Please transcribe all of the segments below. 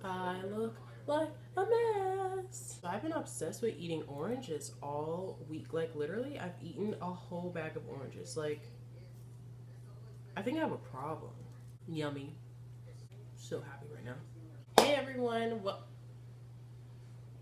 I look like a mess. So I've been obsessed with eating oranges all week. Like literally, I've eaten a whole bag of oranges. Like, I think I have a problem. Yummy. So happy right now. Hey everyone, what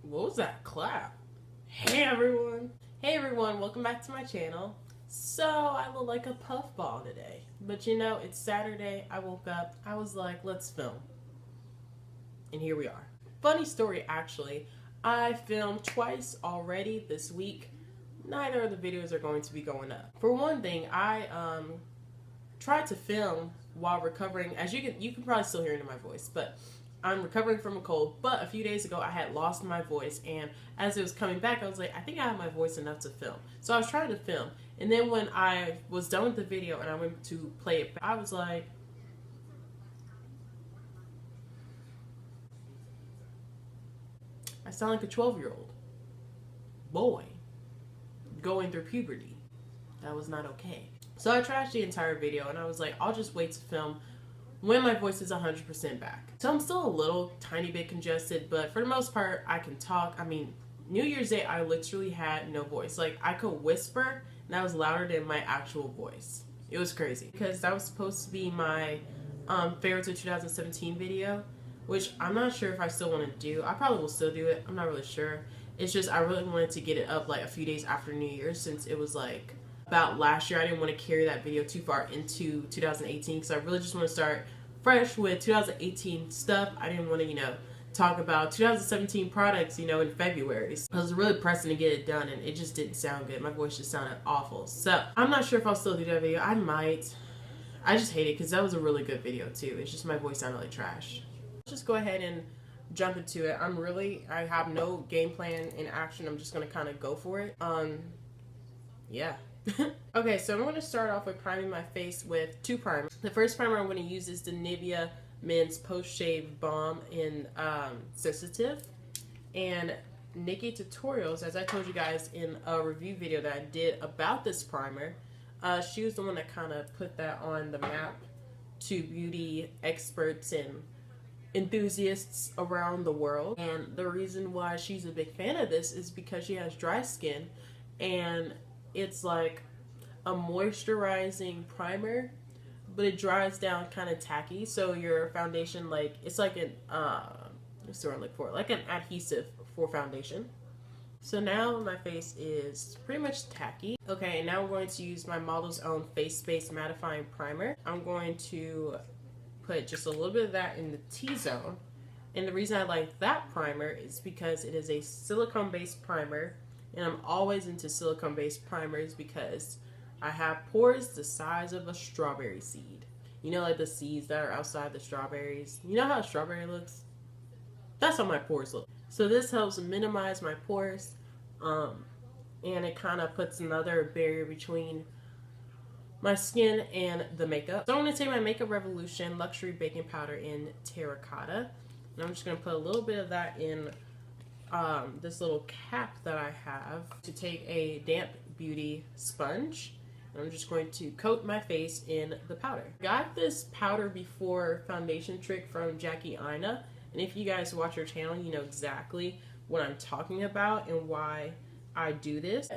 was that clap? Hey everyone. Hey everyone, welcome back to my channel. So I look like a puffball today. But you know, it's Saturday. I woke up. I was like, let's film. And here we are. Funny story, actually. I filmed twice already this week. Neither of the videos are going to be going up. For one thing, I tried to film while recovering. As you can probably still hear it in my voice, but I'm recovering from a cold. But a few days ago, I had lost my voice, and as it was coming back, I was like, I think I have my voice enough to film. So I was trying to film, and then when I was done with the video and I went to play it back, I was like, I sound like a 12-year-old boy going through puberty. That was not okay. So I trashed the entire video and I was like, I'll just wait to film when my voice is 100% back. So I'm still a little tiny bit congested, but for the most part, I can talk. I mean, New Year's Day, I literally had no voice. Like, I could whisper and that was louder than my actual voice. It was crazy because that was supposed to be my favorites of 2017 video, which I'm not sure if I still want to do. I probably will still do it. I'm not really sure. It's just I really wanted to get it up like a few days after New Year's, since it was like about last year. I didn't want to carry that video too far into 2018 because I really just want to start fresh with 2018 stuff. I didn't want to, you know, talk about 2017 products, you know, in February. So I was really pressing to get it done and it just didn't sound good. My voice just sounded awful. So I'm not sure if I'll still do that video. I might. I just hate it because that was a really good video too. It's just my voice sounded like trash. Just go ahead and jump into it. I have no game plan in action. I'm just gonna kind of go for it. Yeah. Okay, so I'm going to start off with priming my face with two primers. The first primer I'm going to use is the Nivea Men's Post Shave Balm in Sensitive. And Nikki Tutorials, as I told you guys in a review video that I did about this primer, she was the one that kind of put that on the map to beauty experts and enthusiasts around the world. And the reason why she's a big fan of this is because she has dry skin, and it's like a moisturizing primer, but it dries down kind of tacky, so your foundation, like, it's like an what's the word I look for, like an adhesive for foundation. So now my face is pretty much tacky. Okay, now I'm going to use my Model's Own Face Space Mattifying Primer. I'm going to put just a little bit of that in the T-zone. And the reason I like that primer is because it is a silicone-based primer, and I'm always into silicone-based primers because I have pores the size of a strawberry seed. You know, like the seeds that are outside the strawberries. You know how a strawberry looks? That's how my pores look. So this helps minimize my pores, and it kind of puts another barrier between my skin and the makeup. So I'm going to take my Makeup Revolution Luxury Baking Powder in Terracotta, and I'm just going to put a little bit of that in this little cap that I have, to take a damp beauty sponge, and I'm just going to coat my face in the powder. Got this powder before foundation trick from Jackie Aina, and if you guys watch her channel, you know exactly what I'm talking about and why I do this.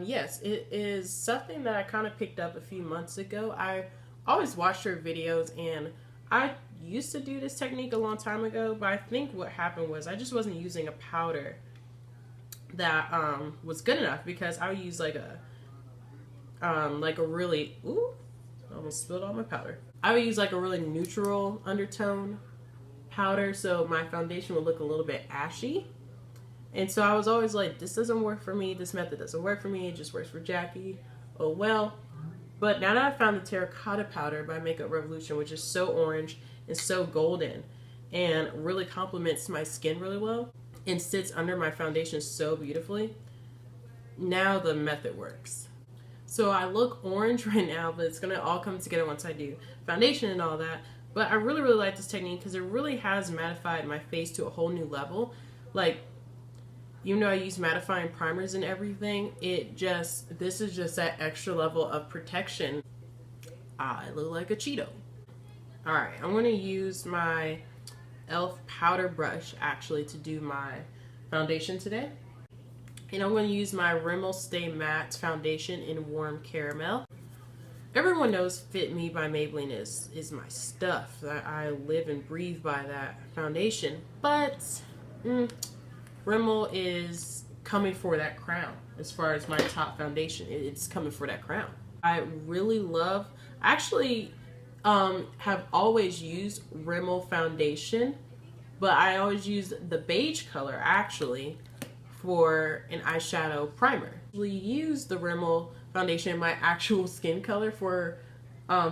Yes, it is something that I kind of picked up a few months ago. I always watched her videos, and I used to do this technique a long time ago, but I think what happened was I just wasn't using a powder that was good enough, because I would use like a really, ooh, I almost spilled all my powder. I would use like a really neutral undertone powder, so my foundation would look a little bit ashy. And so I was always like, this doesn't work for me, this method doesn't work for me, it just works for Jackie, oh well. But now that I found the Terracotta powder by Makeup Revolution, which is so orange and so golden and really complements my skin really well and sits under my foundation so beautifully, now the method works. So I look orange right now, but it's gonna all come together once I do foundation and all that. But I really like this technique because it really has mattified my face to a whole new level. Like, even though I use mattifying primers and everything, this is just that extra level of protection. I look like a Cheeto. Alright, I'm going to use my e.l.f. powder brush actually to do my foundation today. And I'm going to use my Rimmel Stay Matte foundation in Warm Caramel. Everyone knows Fit Me by Maybelline is my stuff. I live and breathe by that foundation. But Rimmel is coming for that crown as far as my top foundation. It's coming for that crown. I really love, actually have always used Rimmel foundation, but I always use the beige color actually for an eyeshadow primer. I use the Rimmel foundation in my actual skin color for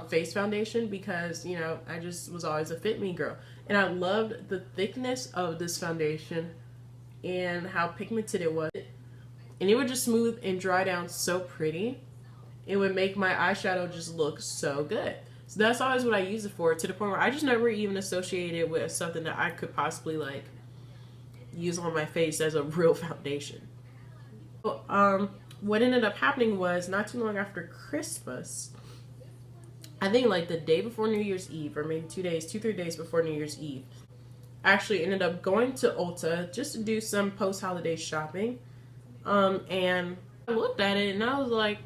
face foundation because, you know, I just was always a Fit Me girl. And I loved the thickness of this foundation and how pigmented it was. And it would just smooth and dry down so pretty. It would make my eyeshadow just look so good. So that's always what I use it for, to the point where I just never even associated it with something that I could possibly like use on my face as a real foundation. What ended up happening was not too long after Christmas, I think like the day before New Year's Eve, or maybe 2-3 days before New Year's Eve, I actually ended up going to Ulta just to do some post-holiday shopping. And I looked at it and I was like,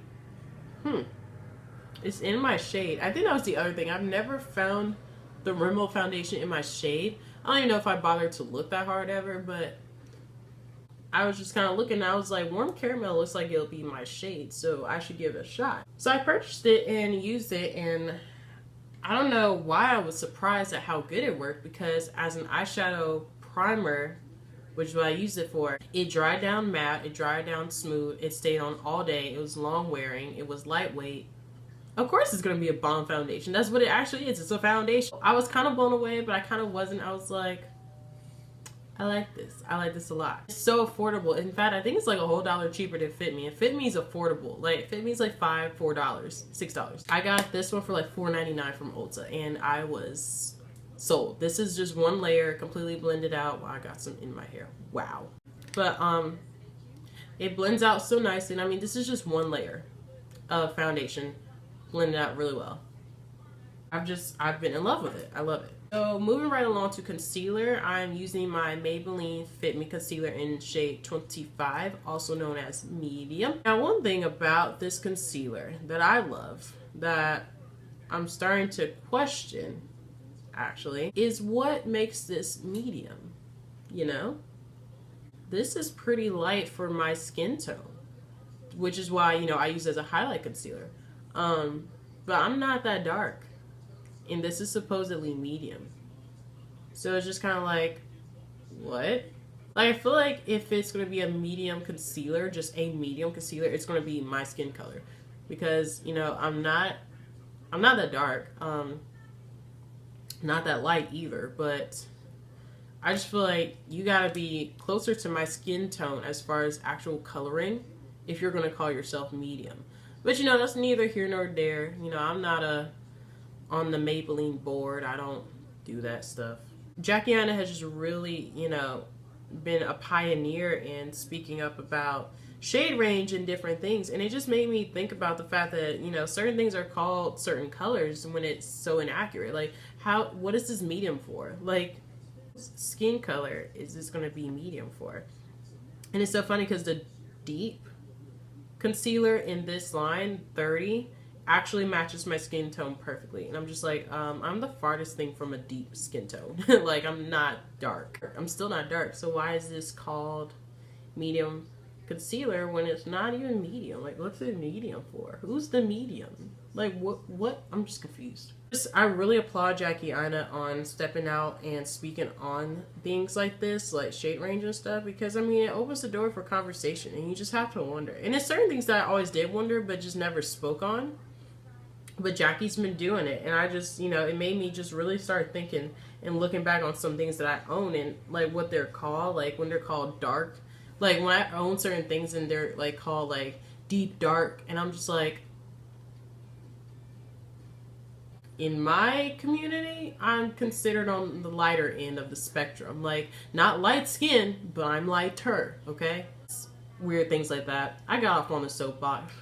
it's in my shade. I think that was the other thing. I've never found the Rimmel foundation in my shade. I don't even know if I bothered to look that hard ever, but I was just kind of looking and I was like, Warm Caramel looks like it'll be my shade, so I should give it a shot. So I purchased it and used it, and I don't know why I was surprised at how good it worked, because as an eyeshadow primer, which is what I used it for, it dried down matte, it dried down smooth, it stayed on all day, it was long wearing, it was lightweight. Of course it's going to be a bomb foundation. That's what it actually is. It's a foundation. I was kind of blown away, but I kind of wasn't. I was like, I like this. I like this a lot. It's so affordable. In fact, I think it's like a whole $1 cheaper than Fit Me. And Fit Me is affordable. Like, Fit Me is like $4, $6. I got this one for like $4.99 from Ulta, and I was sold. This is just one layer, completely blended out. Wow, I got some in my hair. Wow. But it blends out so nicely. And I mean, this is just one layer of foundation, blended out really well. I've been in love with it. I love it. So moving right along to concealer, I'm using my Maybelline Fit Me concealer in shade 25, also known as medium. Now, one thing about this concealer that I love, that I'm starting to question actually, is what makes this medium. You know, this is pretty light for my skin tone, which is why, you know, I use it as a highlight concealer. But I'm not that dark, and this is supposedly medium. So it's just kind of like, what? Like, I feel like if it's going to be a medium concealer, just a medium concealer, it's going to be my skin color, because, you know, I'm not that dark, not that light either, but I just feel like you gotta be closer to my skin tone as far as actual coloring if you're going to call yourself medium. But, you know, that's neither here nor there. You know, I'm not on the Maybelline board. I don't do that stuff. Jackie Aina has just really, you know, been a pioneer in speaking up about shade range and different things. And it just made me think about the fact that, you know, certain things are called certain colors when it's so inaccurate. Like, what is this medium for? Like, skin color is this going to be medium for? And it's so funny because the deep concealer in this line, 30, actually matches my skin tone perfectly. And I'm just like, I'm the farthest thing from a deep skin tone. Like, I'm not dark. I'm still not dark. So why is this called medium concealer when it's not even medium? Like, what's it medium for? Who's the medium? Like, what? I'm just confused. I really applaud Jackie Aina on stepping out and speaking on things like this, like shade range and stuff, because I mean, it opens the door for conversation, and you just have to wonder. And it's certain things that I always did wonder but just never spoke on, but Jackie's been doing it, and I just, you know, it made me just really start thinking and looking back on some things that I own and like what they're called, like when they're called dark, like when I own certain things and they're like called like deep dark, and I'm just like, in my community, I'm considered on the lighter end of the spectrum. Like, not light skin, but I'm lighter, okay? It's weird things like that. I got off on the soapbox.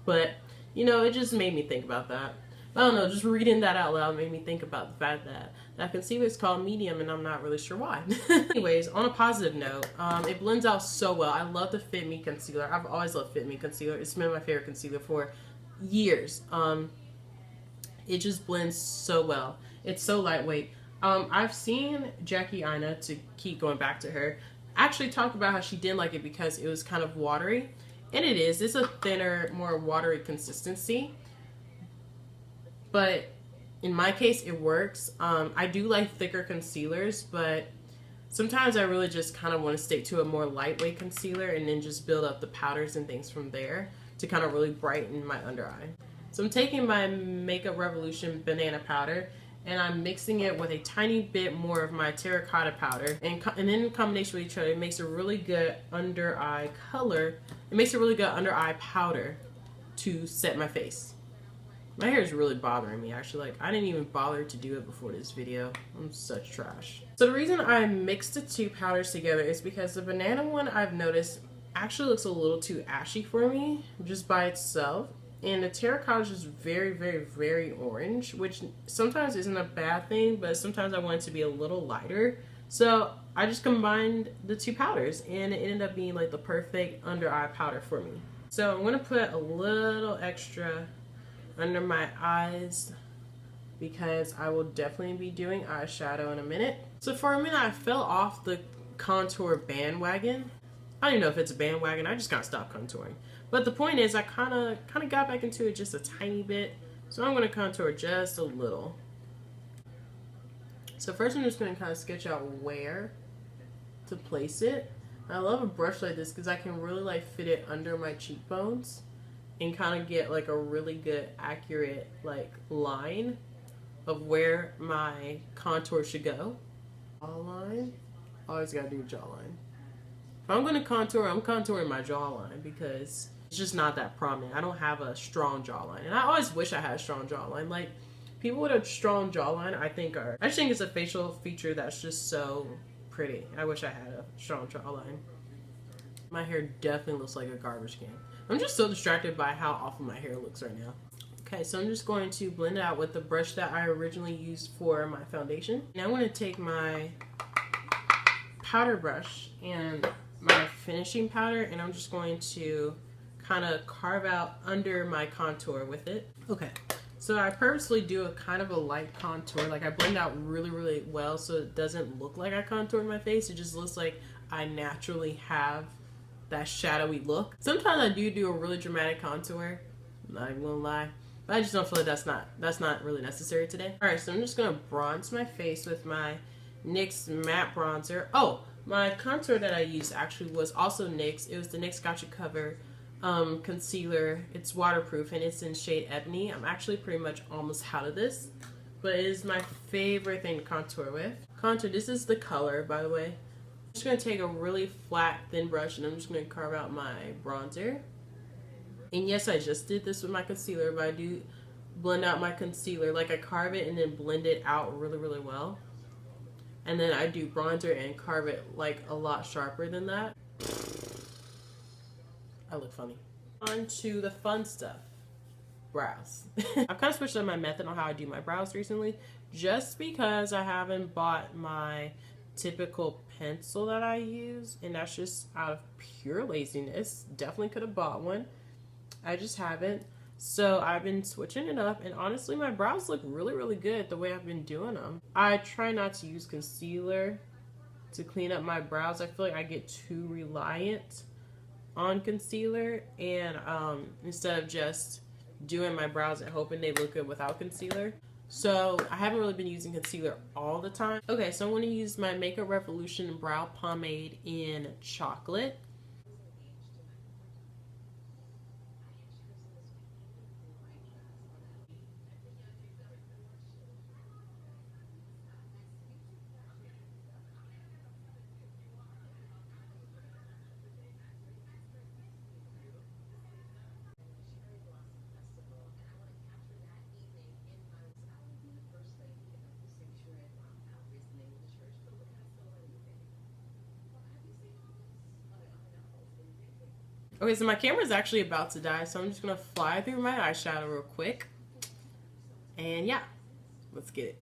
But, you know, it just made me think about that. I don't know, just reading that out loud made me think about the fact that That concealer is called medium, and I'm not really sure why. Anyways, on a positive note, it blends out so well. I love the Fit Me concealer. I've always loved Fit Me concealer. It's been my favorite concealer for years. It just blends so well. It's so lightweight. I've seen Jackie Aina, to keep going back to her, actually talk about how she didn't like it because it was kind of watery. And it is. It's a thinner, more watery consistency. But in my case, it works. I do like thicker concealers, but sometimes I really just kind of want to stick to a more lightweight concealer and then just build up the powders and things from there to kind of really brighten my under eye. So I'm taking my Makeup Revolution banana powder and I'm mixing it with a tiny bit more of my terracotta powder, and in combination with each other, it makes a really good under eye color. It makes a really good under eye powder to set my face. My hair is really bothering me, actually. Like, I didn't even bother to do it before this video. I'm such trash. So the reason I mixed the two powders together is because the banana one, I've noticed, actually looks a little too ashy for me just by itself. And the terracotta is just very, very, very orange, which sometimes isn't a bad thing, but sometimes I want it to be a little lighter. So I just combined the two powders, and it ended up being like the perfect under eye powder for me. So I'm going to put a little extra under my eyes because I will definitely be doing eyeshadow in a minute. So for a minute, I fell off the contour bandwagon. I don't even know if it's a bandwagon. I just kind of stopped contouring. But the point is, I kind of got back into it just a tiny bit. So I'm going to contour just a little. So first I'm just going to kind of sketch out where to place it. I love a brush like this because I can really like fit it under my cheekbones and kind of get like a really good accurate like line of where my contour should go. Jawline. Always gotta do jawline. If I'm gonna contour, I'm contouring my jawline because it's just not that prominent. I don't have a strong jawline, and I always wish I had a strong jawline. Like, people with a strong jawline, I just think it's a facial feature that's just so pretty. I wish I had a strong jawline. My hair definitely looks like a garbage can. I'm just so distracted by how awful my hair looks right now. Okay, so I'm just going to blend it out with the brush that I originally used for my foundation. Now I'm going to take my powder brush and my finishing powder, and I'm just going to kind of carve out under my contour with it. Okay, so I purposely do a kind of a light contour. Like, I blend out really, really well so it doesn't look like I contoured my face. It just looks like I naturally have that shadowy look. Sometimes I do a really dramatic contour, I'm not even gonna lie, but I just don't feel like that's not really necessary today. All right, so I'm just gonna bronze my face with my NYX matte bronzer. Oh, my contour that I used actually was also NYX. It was the NYX Gotcha Cover concealer. It's waterproof and it's in shade Ebony. I'm actually pretty much almost out of this, but it is my favorite thing to contour with. This is the color, by the way. I'm just going to take a really flat, thin brush, and I'm just going to carve out my bronzer. And yes, I just did this with my concealer, but I do blend out my concealer. Like, I carve it and then blend it out really, really well. And then I do bronzer and carve it like a lot sharper than that. I look funny. On to the fun stuff. Brows. I've kind of switched up my method on how I do my brows recently, just because I haven't bought my typical pencil that I use, and that's just out of pure laziness. Definitely could have bought one. I just haven't. So I've been switching it up, and honestly my brows look really, really good the way I've been doing them. I try not to use concealer to clean up my brows. I feel like I get too reliant on concealer, and instead of just doing my brows and hoping they look good without concealer. So I haven't really been using concealer all the time. Okay, so I'm going to use my Makeup Revolution Brow Pomade in Chocolate. Okay, so my camera's actually about to die, so I'm just going to fly through my eyeshadow real quick. And yeah, let's get it.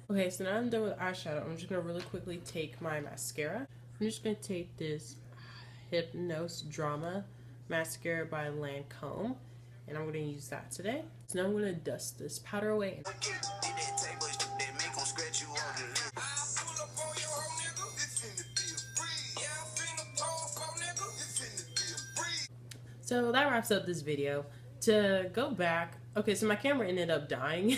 Okay, so now I'm done with eyeshadow. I'm just gonna really quickly take my mascara. I'm just gonna take this Hypnose Drama mascara by Lancome, and I'm gonna use that today. So now I'm gonna dust this powder away. So that wraps up this video. To go back, okay, so my camera ended up dying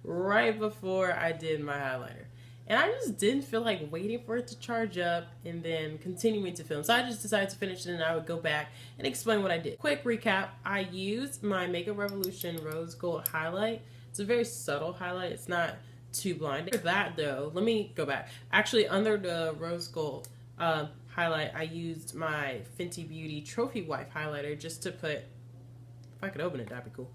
right before I did my highlighter. And I just didn't feel like waiting for it to charge up and then continuing to film. So I just decided to finish it and I would go back and explain what I did. Quick recap, I used my Makeup Revolution Rose Gold highlight. It's a very subtle highlight. It's not too blinding. For that though, let me go back. Actually, under the Rose Gold highlight, I used my Fenty Beauty Trophy Wife highlighter just to put, if I could open it, that'd be cool.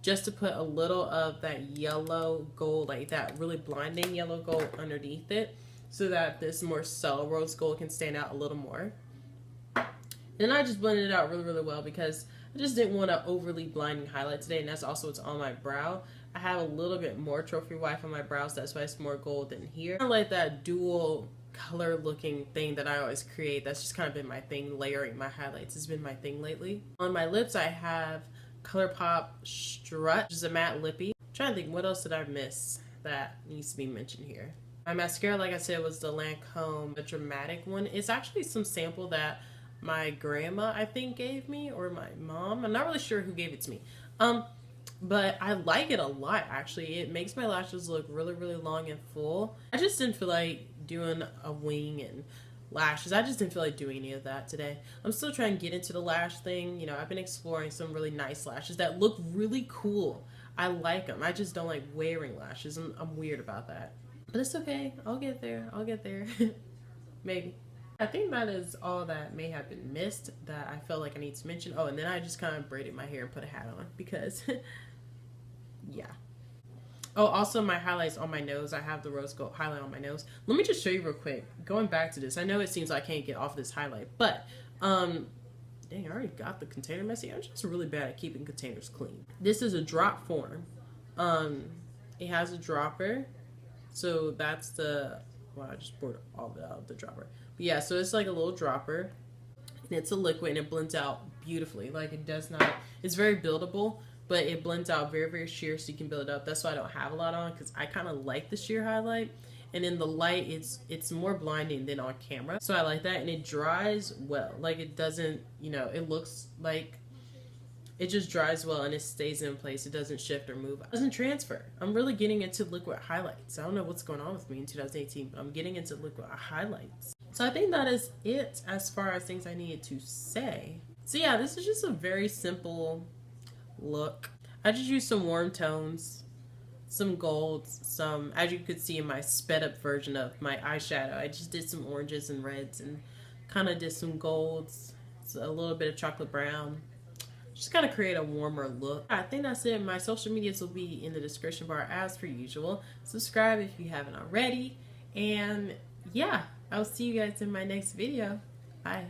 Just to put a little of that yellow gold, like that really blinding yellow gold underneath it, so that this more subtle rose gold can stand out a little more. Then I just blended it out really well because I just didn't want an overly blinding highlight today, and that's also what's on my brow. I have a little bit more Trophy Wife on my brows, that's why it's more gold than here. I like that dual color looking thing that I always create. That's just kind of been my thing, layering my highlights has been my thing lately. On my lips I have ColourPop Strut, which is a matte lippy. I'm trying to think, what else did I miss that needs to be mentioned here? My mascara, like I said, was the Lancome, the dramatic one. It's actually some sample that my grandma, I think, gave me, or my mom. I'm not really sure who gave it to me. But I like it a lot, actually. It makes my lashes look really long and full. I just didn't feel like doing a wing and lashes. I just didn't feel like doing any of that today. I'm still trying to get into the lash thing. You know, I've been exploring some really nice lashes that look really cool. I like them. I just don't like wearing lashes. I'm weird about that. But it's okay. I'll get there. I'll get there. Maybe. I think that is all that may have been missed that I felt like I need to mention. Oh, and then I just kind of braided my hair and put a hat on because, yeah. Oh, also my highlights on my nose. I have the rose gold highlight on my nose. Let me just show you real quick. Going back to this, I know it seems like I can't get off of this highlight, but dang, I already got the container messy. I'm just really bad at keeping containers clean. This is a drop form. It has a dropper, so that's the, well, I just poured all of it out of the dropper. But yeah, so it's like a little dropper, and it's a liquid, and it blends out beautifully. Like, it does not, it's very buildable, but it blends out very sheer, so you can build it up. That's why I don't have a lot on, because I kind of like the sheer highlight. And in the light, it's more blinding than on camera. So I like that, and it dries well. Like, it doesn't, you know, it looks like it just dries well, and it stays in place. It doesn't shift or move. It doesn't transfer. I'm really getting into liquid highlights. I don't know what's going on with me in 2018, but I'm getting into liquid highlights. So I think that is it as far as things I needed to say. So yeah, this is just a very simple look. I just used some warm tones, some golds, some, as you could see in my sped up version of my eyeshadow, I just did some oranges and reds and kind of did some golds, a little bit of chocolate brown, just kind of create a warmer look. I think that's it. My social medias will be in the description bar as per usual. Subscribe if you haven't already, and yeah, I'll see you guys in my next video. Bye.